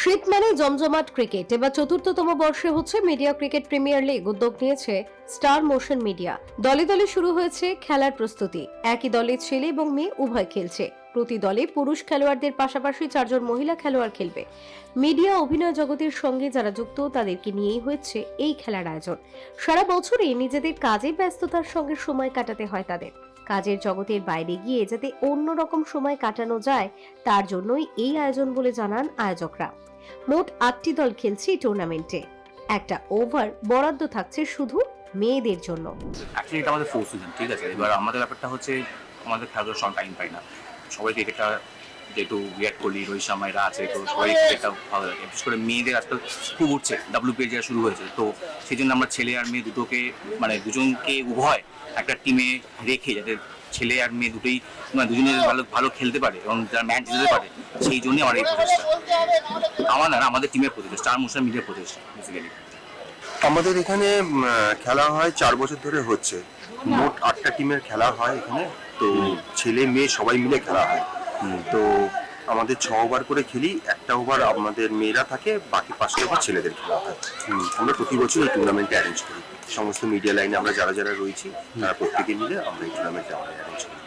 শীত মানে জমজমাট ক্রিকেট। এবার চতুর্থতম বর্ষে হচ্ছে মিডিয়া ক্রিকেট প্রিমিয়ার লিগ। উদ্যোগ নিয়েছে স্টার মোশন মিডিয়া। দলে দলে শুরু হয়েছে খেলার প্রস্তুতি। একই দলে ছেলে এবং মেয়ে উভয় খেলছে। প্রতি দলে পুরুষ খেলোয়াড়দের পাশাপাশি 4 জন মহিলা খেলোয়াড় খেলবে। মিডিয়া অভিনয় জগতের সঙ্গে যারা যুক্ত তাদেরকে নিয়েই হচ্ছে এই খেলার আয়োজন। সারা বছরই নিজেদের কাজে ব্যস্ততার সঙ্গে সময় কাটাতে হয় তাদের। কাজের জগতের বাইরে গিয়ে যাতে অন্যরকম সময় কাটানো যায় তার জন্যই এই আয়োজন বলে জানান আয়োজকরা। মোট 8টি দল খেলছে এই টুর্নামেন্টে। একটা ওভার বরাদ্দ থাকছে শুধু মেয়েদের জন্য। অ্যাকচুয়ালি এটা আমাদের ফোর্থ সিজন, ঠিক আছে। এবার আমাদের ব্যাপারটা হচ্ছে আমাদের খেলাধুলার সঙ্গে টাইম পাই না। সবাই ক্রিকেটটা যেহেতু বিরাট কোহলি, রোহিত শর্মা এরা আছে, তো সবাই ক্রিকেটটা ভালো লাগে। বিশেষ করে মেয়েদের আজকাল খুব উঠছে, WPL যেটা শুরু হয়েছে, তো সেই জন্য আমরা ছেলে আর মেয়ে দুটোকে মানে দুজনকে উভয় একটা টিমে রেখে যাতে ছেলে আর মেয়ে দুটোই মানে দুজনে ভালো ভালো খেলতে পারে এবং যারা ম্যাচ জিততে পারে, সেই জন্যই আমার এই প্রচেষ্টা। আমার না, আমাদের টিমের প্রচেষ্টা, স্টার মোশন মিডিয়ার প্রচেষ্টা বেসিক্যালি। আমাদের এখানে খেলা হয় 4 বছর ধরে হচ্ছে। মোট 8টা টিমের খেলা হয় এখানে। তো ছেলে মেয়ে সবাই মিলে খেলা হয়। তো আমাদের 6 ওভার করে খেলি। একটা ওভার আমাদের মেয়েরা থাকে, বাকি 5টা ওভার ছেলেদের খেলা হয়। আমরা প্রতি বছর এই টুর্নামেন্টে অ্যারেঞ্জ করি। সমস্ত মিডিয়া লাইনে আমরা যারা যারা রয়েছি তারা প্রত্যেকে মিলে আমরা এই টুর্নামেন্টে অ্যারেঞ্জ করি।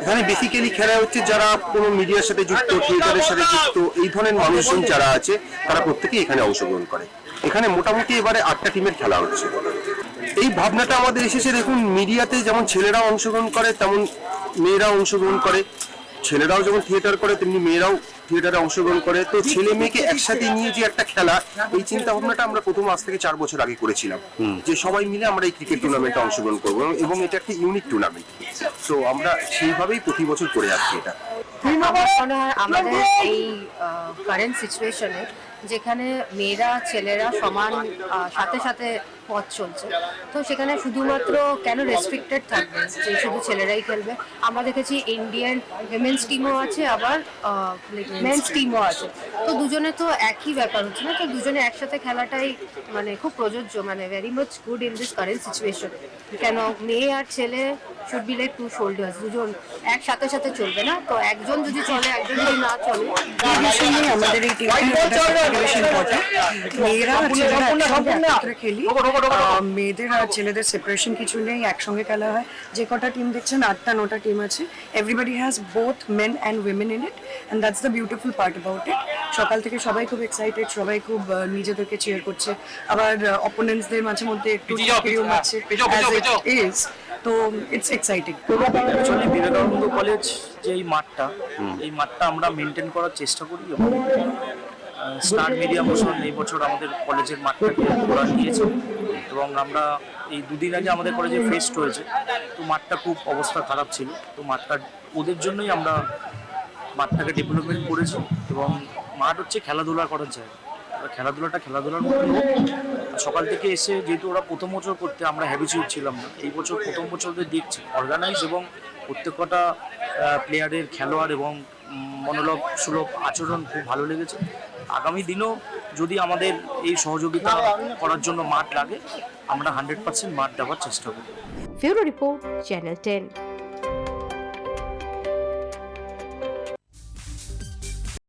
এখানে বেসিক্যালি খেলা হচ্ছে যারা কোনো মিডিয়ার সাথে যুক্ত, থিয়েটারের সাথে যুক্ত, এই ধরনের মানুষজন যারা আছে তারা প্রত্যেকেই এখানে অংশগ্রহণ করে। এখানে মোটামুটি এবারে 8টা টিমের খেলা হচ্ছে। এই ভাবনাটা আমাদের এসেছে, দেখুন মিডিয়াতে যেমন ছেলেরাও অংশগ্রহণ করে তেমন মেয়েরাও অংশগ্রহণ করে। ছেলেরাও যেমন থিয়েটার করে তেমনি মেয়েরাও থিয়েটারে অংশগ্রহণ করে। তো ছেলে মেয়েকে একসাথে নিয়ে যে একটা খেলা, এই চিন্তা ভাবনাটা আমরা প্রথম আজ থেকে 4 বছর আগে করেছিলাম, যে সবাই মিলে আমরা এই ক্রিকেট টুর্নামেন্টে অংশগ্রহণ করবো এবং এটা একটা ইউনিক টুর্নামেন্ট। তো আমরা সেইভাবেই প্রতি বছর করে আসছি এটা। আমার মনে হয় আমাদের এই কারেন্ট সিচুয়েশনে যেখানে মেয়েরা ছেলেরা সমান সাথে সাথে পথ চলছে, তো সেখানে শুধুমাত্র কেন রেস্ট্রিক্টেড থাকবে যে শুধু ছেলেরাই খেলবে। আমরা দেখেছি ইন্ডিয়ান উইমেন্স টিমও আছে, আবার মেন্স টিমও আছে। তো দুজনে তো একই ব্যাপার হচ্ছে না, তো দুজনে একসাথে খেলাটাই মানে খুব প্রযোজ্য, মানে very much good in this current situation. কেন মেয়ে আর ছেলে should be like to shoulders, দুজন একসাথে সাথে চলবে না। তো একজন যদি চলে একজন যদি না চলে, আমাদের এই মেয়েরা আর ছেলেরা একসাথে খেলি। মেয়েদের আর ছেলেদের সেপারেশন কিছু নেই, একসঙ্গে খেলা হয়। যে কটা টিম দেখছেন 8টা 9টা টিম আছে। Everybody has both men and women in it, and that's the beautiful part about it. সকাল থেকে সবাই খুব এক্সাইটেড, সবাই খুব নিজেদেরকে চিয়ার করছে। আবার অপোনেন্টসদের মাঝে মধ্যে একটু আছে, তো it's exciting. Actually Vivekananda college যে এই মাঠটা আমরা মেনটেন করার চেষ্টা করি এবং স্টার মিডিয়া মোশন এই বছর আমাদের কলেজের মাঠটাকে ঘোরা নিয়েছে এবং আমরা এই দুদিন আগে আমাদের কলেজে ফেস্ট হয়েছে, তো মাঠটা খুব অবস্থা খারাপ ছিল। তো মাঠটা ওদের জন্যই আমরা মাঠটাকে ডেভেলপমেন্ট করেছি এবং মাঠ হচ্ছে খেলাধুলা করার জায়গা। খেলাধুলার মধ্যে সকাল থেকে এসে যেহেতু ওরা প্রথম বছর করতে আমরা হ্যাবিচুয়েট ছিলাম না, এই বছর প্রথম বছরদের দেখছি অর্গানাইজ এবং প্রত্যেকটা প্লেয়ারের খেলোয়াড় এবং মনোলগ সুলভ আচরণ খুব ভালো লেগেছে। আগামী দিনও যদি আমাদের এই সহযোগিতা করার জন্য মাঠ লাগে, আমরা 100% মাঠ দেওয়ার চেষ্টা করব। Bureau report, channel 10।